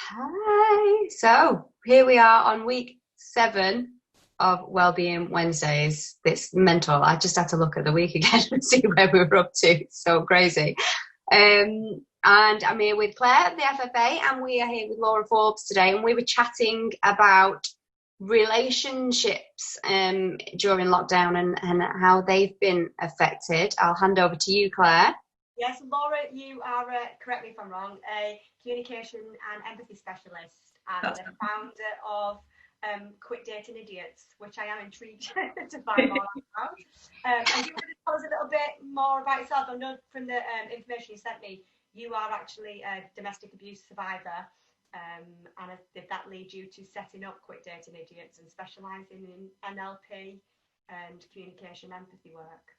Hi. So here we are on week 7 of Wellbeing Wednesdays. It's mental. I just had to look at the week again and see where we were up to. It's so crazy. And I'm here with Claire, the FFA, and we are here with Laura Forbes today. And we were chatting about relationships during lockdown and how they've been affected. I'll hand over to you, Claire. Yes, Laura, you are, correct me if I'm wrong, a communication and empathy specialist and the founder of Quit Dating Idiots, which I am intrigued to find more about. And do you want to tell us a little bit more about yourself? I know from the information you sent me, you are actually a domestic abuse survivor. And did that lead you to setting up Quit Dating Idiots and specialising in NLP and communication empathy work?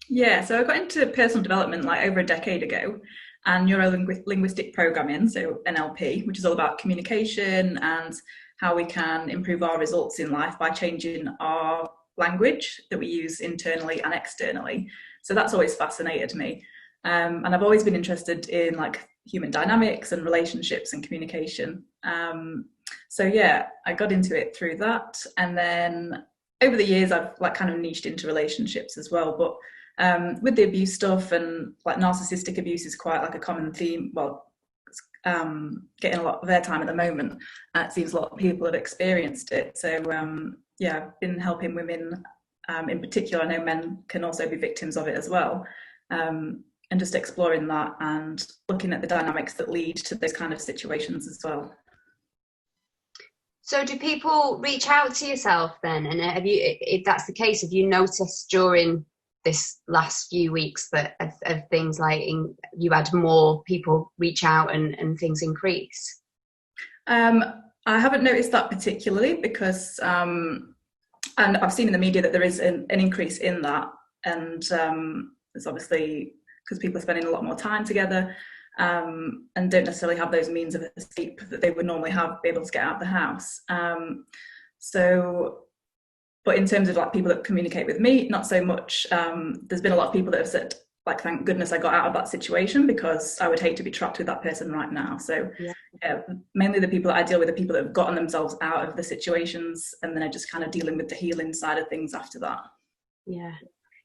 Yeah, so I got into personal development like over a decade ago, and neuro-linguistic programming, so NLP, which is all about communication and how we can improve our results in life by changing our language that we use internally and externally. So that's always fascinated me. And I've always been interested in like human dynamics and relationships and communication. So yeah, I got into it through that. And then over the years, I've like kind of niched into relationships as well. But with the abuse stuff and like narcissistic abuse is quite like a common theme. Well, getting a lot of airtime at the moment. It seems a lot of people have experienced it. So yeah, I've been helping women in particular. I know men can also be victims of it as well. And just exploring that and looking at the dynamics that lead to those kind of situations as well. So do people reach out to yourself then? And have you, if that's the case, have you noticed during this last few weeks that of things like you had more people reach out and things increase? I haven't noticed that particularly because, and I've seen in the media that there is an increase in that. And there's obviously because people are spending a lot more time together and don't necessarily have those means of escape that they would normally have, be able to get out of the house. But in terms of like people that communicate with me, not so much. There's been a lot of people that have said, like, thank goodness I got out of that situation because I would hate to be trapped with that person right now. So yeah, mainly the people that I deal with are people that have gotten themselves out of the situations and then are just kind of dealing with the healing side of things after that. Yeah,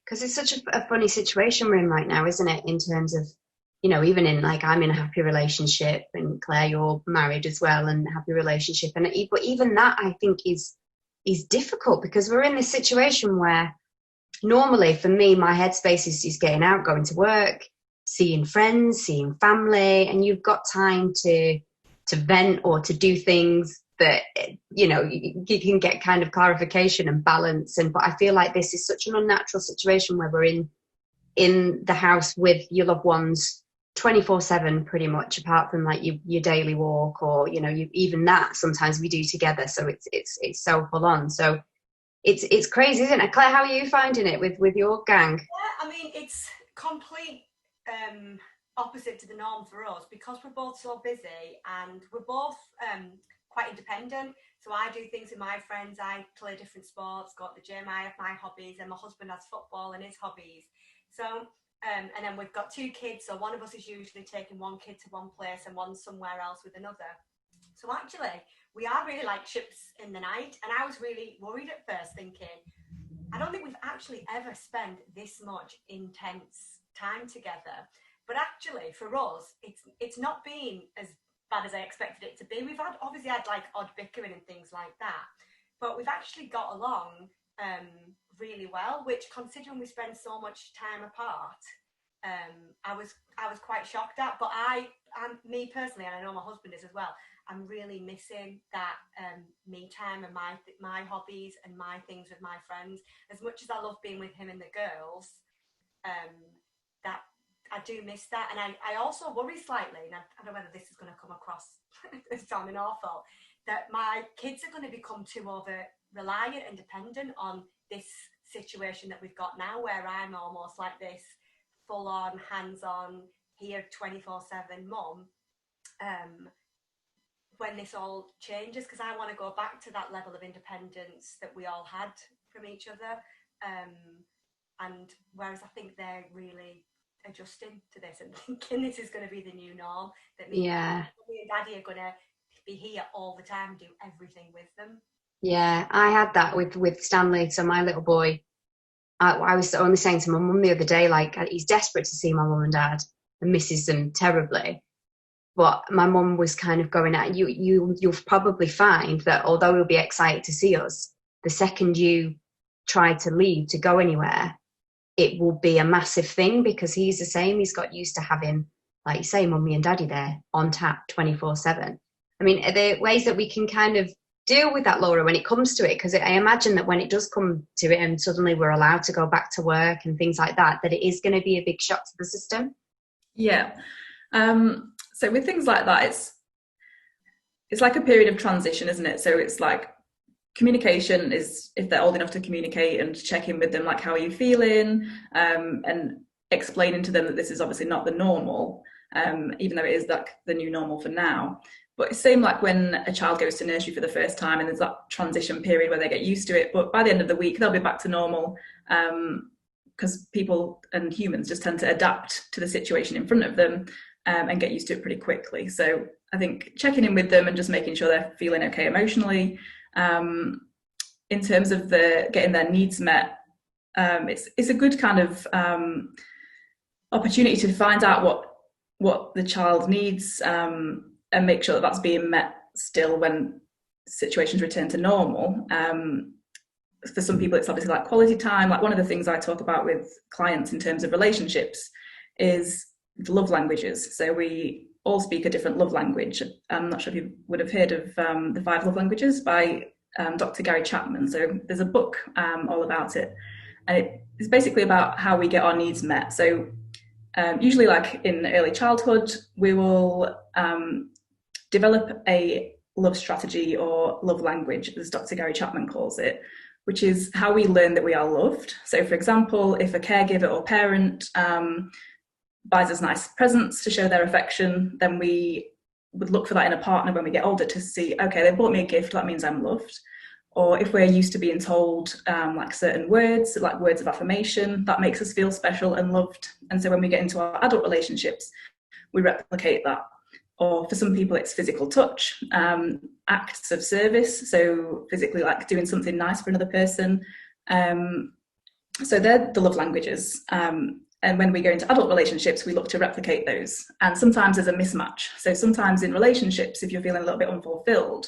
because it's such a funny situation we're in right now, isn't it? In terms of, you know, even in like I'm in a happy relationship and Claire, you're married as well and happy relationship. But even that I think is difficult because we're in this situation where normally for me, my headspace is just getting out, going to work, seeing friends, seeing family, and you've got time to vent or to do things that, you know, you can get kind of clarification and balance. But I feel like this is such an unnatural situation where we're in the house with your loved ones 24/7 pretty much, apart from like your daily walk or, you know, even that sometimes we do together. So it's so full on. So it's crazy, isn't it? Claire, how are you finding it with your gang? Yeah, I mean, it's complete opposite to the norm for us because we're both so busy and we're both quite independent. So I do things with my friends, I play different sports, go to the gym, I have my hobbies, and my husband has football and his hobbies. So and then we've got 2 kids, so one of us is usually taking one kid to one place and one somewhere else with another. So actually, we are really like ships in the night. And I was really worried at first, thinking, I don't think we've actually ever spent this much intense time together. But actually, for us, it's not been as bad as I expected it to be. We've obviously had like odd bickering and things like that, but we've actually got along really well. Which, considering we spend so much time apart, I was quite shocked at. But me personally, and I know my husband is as well, I'm really missing that me time and my hobbies and my things with my friends. As much as I love being with him and the girls, that I do miss that. And I also worry slightly, and I don't know whether this is going to come across as sounding awful, that my kids are going to become too over reliant and dependent on this situation that we've got now, where I'm almost like this full-on, hands-on, here 24/7 mum. When this all changes, because I want to go back to that level of independence that we all had from each other. And whereas I think they're really adjusting to this and thinking this is going to be the new norm, that me and Daddy are going to be here all the time and do everything with them. Yeah, I had that with Stanley. So my little boy, I was only saying to my mum the other day, like, he's desperate to see my mum and dad and misses them terribly. But my mum was kind of going at you'll probably find that although he'll be excited to see us, the second you try to leave to go anywhere, it will be a massive thing, because he's the same. He's got used to having, like you say, mummy and daddy there on tap 24/7. I mean, are there ways that we can kind of deal with that, Laura, when it comes to it? Because I imagine that when it does come to it and suddenly we're allowed to go back to work and things like that, that it is going to be a big shock to the system. Yeah. So with things like that, it's like a period of transition, isn't it? So it's like communication is, if they're old enough to communicate and check in with them, like, how are you feeling? And explaining to them that this is obviously not the normal, even though it is like the new normal for now. But it's same like when a child goes to nursery for the first time and there's that transition period where they get used to it. But by the end of the week, they'll be back to normal, because people and humans just tend to adapt to the situation in front of them, and get used to it pretty quickly. So I think checking in with them and just making sure they're feeling okay emotionally. In terms of getting their needs met, it's a good kind of opportunity to find out what the child needs, and make sure that that's being met still when situations return to normal. For some people, it's obviously like quality time. Like, one of the things I talk about with clients in terms of relationships is the love languages. So we all speak a different love language. I'm not sure if you would have heard of the 5 love languages by Dr. Gary Chapman. So there's a book all about it, and it's basically about how we get our needs met. So usually, like in early childhood, we will develop a love strategy or love language, as Dr. Gary Chapman calls it, which is how we learn that we are loved. So for example, if a caregiver or parent buys us nice presents to show their affection, then we would look for that in a partner when we get older to see, okay, they bought me a gift, that means I'm loved. Or if we're used to being told like certain words, like words of affirmation, that makes us feel special and loved. And so when we get into our adult relationships, we replicate that. Or for some people, it's physical touch, acts of service. So physically, like doing something nice for another person. So they're the love languages. And when we go into adult relationships, we look to replicate those. And sometimes there's a mismatch. So sometimes in relationships, if you're feeling a little bit unfulfilled,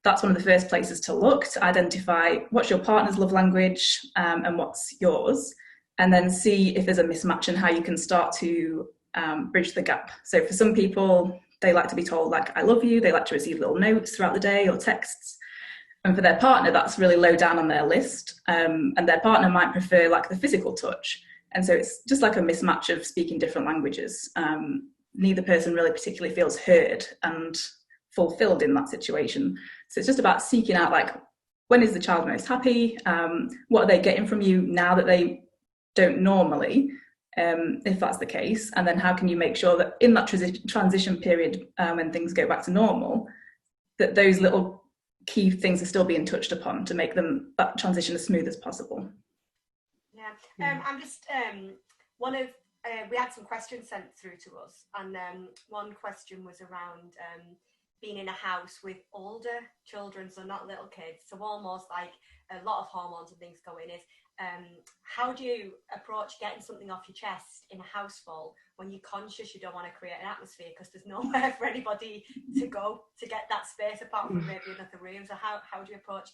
that's one of the first places to look, to identify what's your partner's love language, and what's yours, and then see if there's a mismatch and how you can start to bridge the gap. So for some people, they like to be told, like, I love you. They like to receive little notes throughout the day or texts. And for their partner, that's really low down on their list. And their partner might prefer like the physical touch. And so it's just like a mismatch of speaking different languages. Neither person really particularly feels heard and fulfilled in that situation. So it's just about seeking out, like, when is the child most happy? What are they getting from you now that they don't normally, if that's the case? And then how can you make sure that in that transition period, when things go back to normal, that those little key things are still being touched upon to make that transition as smooth as possible. I'm just we had some questions sent through to us, and one question was around being in a house with older children, so not little kids, so almost like a lot of hormones and things going, is how do you approach getting something off your chest in a house full when you're conscious you don't want to create an atmosphere because there's nowhere for anybody to go to get that space apart from maybe another room? So how do you approach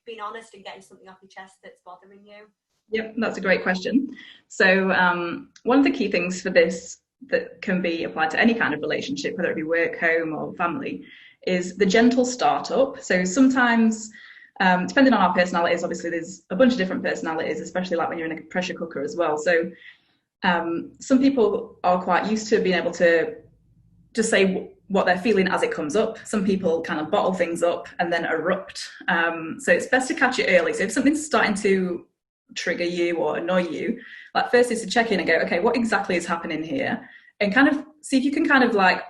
being honest and getting something off your chest that's bothering you? Yep, that's a great question. So one of the key things for this that can be applied to any kind of relationship, whether it be work, home or family, is the gentle startup. So sometimes, depending on our personalities, obviously there's a bunch of different personalities, especially like when you're in a pressure cooker as well. So some people are quite used to being able to just say what they're feeling as it comes up. Some people kind of bottle things up and then erupt. So it's best to catch it early. So if something's starting to trigger you or annoy you, like, first is to check in and go, okay, what exactly is happening here, and kind of see if you can kind of like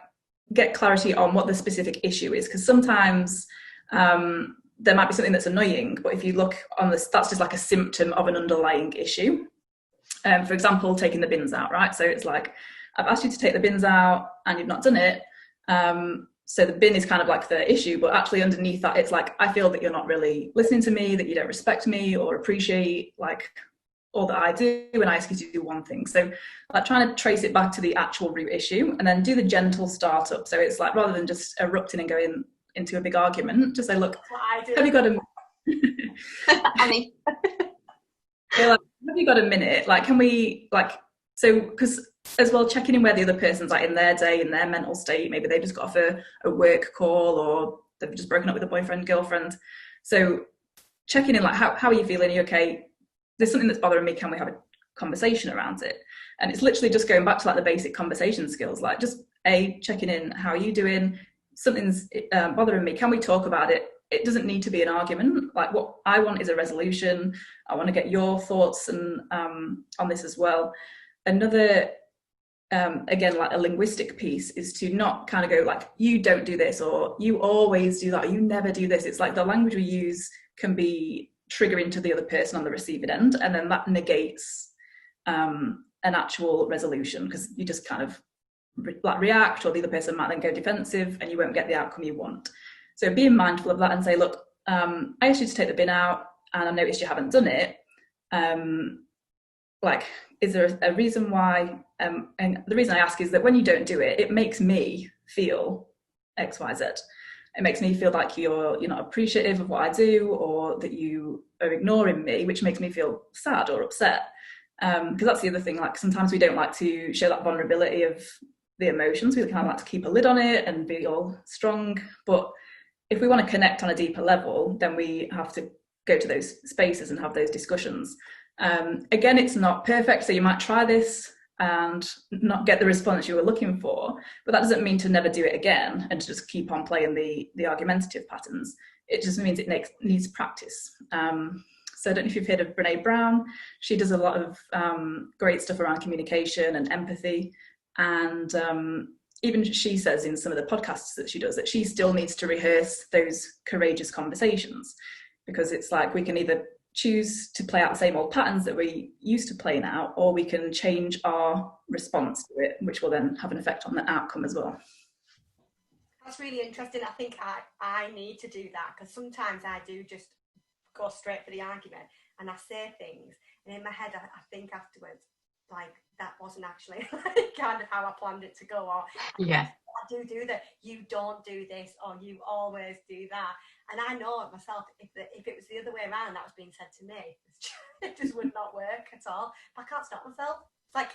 get clarity on what the specific issue is, because sometimes there might be something that's annoying, but if you look on this, that's just like a symptom of an underlying issue. For example, taking the bins out, right? So it's like, I've asked you to take the bins out and you've not done it, So the bin is kind of like the issue, but actually underneath that, it's like, I feel that you're not really listening to me, that you don't respect me or appreciate like all that I do, and I ask you to do one thing. So like trying to trace it back to the actual root issue and then do the gentle startup. So it's like, rather than just erupting and going into a big argument, just say, look, have you got a Annie. like, have you got a minute? Like, can we like, so because as well, checking in where the other person's like in their day, in their mental state. Maybe they've just got off a work call, or they've just broken up with a boyfriend, girlfriend. So checking in, like, how are you feeling? Are you okay? There's something that's bothering me. Can we have a conversation around it? And it's literally just going back to like the basic conversation skills, like just checking in. How are you doing? Something's bothering me. Can we talk about it? It doesn't need to be an argument. Like, what I want is a resolution. I want to get your thoughts and on this as well. Another, again, like a linguistic piece is to not kind of go like, you don't do this, or you always do that, or you never do this. It's like the language we use can be triggering to the other person on the receiving end, and then that negates an actual resolution, because you just kind of react, or the other person might then go defensive and you won't get the outcome you want. So being mindful of that and say, look, I asked you to take the bin out and I noticed you haven't done it. Like, is there a reason why? And the reason I ask is that when you don't do it, it makes me feel X, Y, Z. It makes me feel like you're not appreciative of what I do, or that you are ignoring me, which makes me feel sad or upset. Because that's the other thing, like sometimes we don't like to show that vulnerability of the emotions. We kind of like to keep a lid on it and be all strong. But if we want to connect on a deeper level, then we have to go to those spaces and have those discussions. Again, it's not perfect, so you might try this and not get the response you were looking for, but that doesn't mean to never do it again and to just keep on playing the argumentative patterns. It just means it needs practice. So I don't know if you've heard of Brené Brown. She does a lot of great stuff around communication and empathy, and even she says in some of the podcasts that she does that she still needs to rehearse those courageous conversations, because it's like we can either choose to play out the same old patterns that we used to playing out, or we can change our response to it, which will then have an effect on the outcome as well. That's really interesting. I think I need to do that, because sometimes I do just go straight for the argument and I say things, and in my head I think afterwards, like, that wasn't actually kind of how I planned it to go, or yeah, I do that, you don't do this, or you always do that. And I know it myself, if it was the other way around that was being said to me, it just would not work at all. But I can't stop myself. It's like,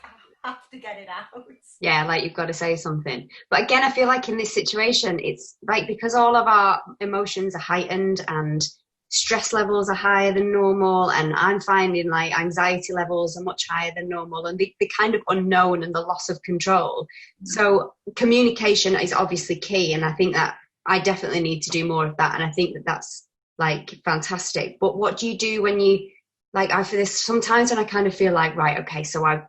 I have to get it out. yeah, like you've got to say something. But again, I feel like in this situation, it's like, because all of our emotions are heightened and stress levels are higher than normal, and I'm finding like anxiety levels are much higher than normal, and the kind of unknown and the loss of control. So communication is obviously key, and I think that I definitely need to do more of that, and I think that that's like fantastic. But what do you do when you, like, I feel this sometimes when I kind of feel like, right, okay, so I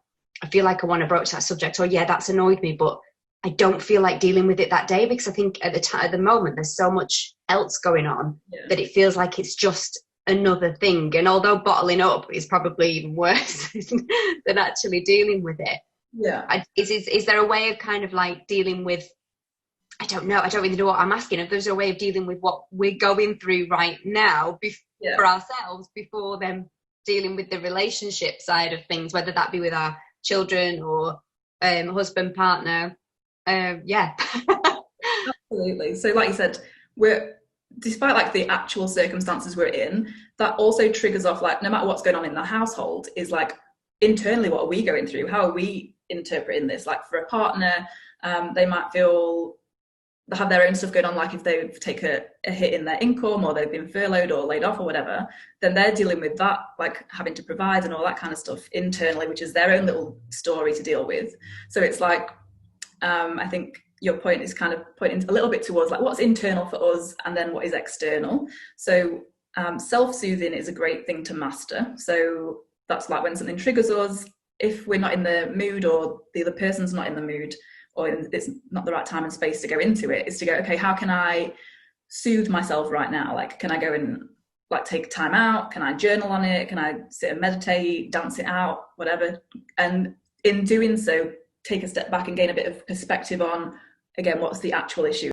feel like I want to broach that subject, or yeah, that's annoyed me, but I don't feel like dealing with it that day, because I think at the moment there's so much else going on that it feels like it's just another thing. And although bottling up is probably even worse than actually dealing with it. Yeah. Is there a way of kind of like dealing with, I don't know, I don't really know what I'm asking, if there's a way of dealing with what we're going through right now for ourselves before then dealing with the relationship side of things, whether that be with our children or husband, partner. Yeah. Absolutely. So like you said, despite like the actual circumstances we're in, that also triggers off, like, no matter what's going on in the household, is like internally, what are we going through? How are we interpreting this? Like for a partner, they might feel they have their own stuff going on, like if they take a hit in their income, or they've been furloughed or laid off or whatever, then they're dealing with that, like having to provide and all that kind of stuff internally, which is their own little story to deal with. So it's like, I think your point is kind of pointing a little bit towards like what's internal for us and then what is external. So self-soothing is a great thing to master. So that's like when something triggers us, if we're not in the mood, or the other person's not in the mood, or it's not the right time and space to go into it, is to go, okay, how can I soothe myself right now? Like, can I go and like take time out? Can I journal on it? Can I sit and meditate, dance it out, whatever? And in doing so, take a step back and gain a bit of perspective on, again, what's the actual issue.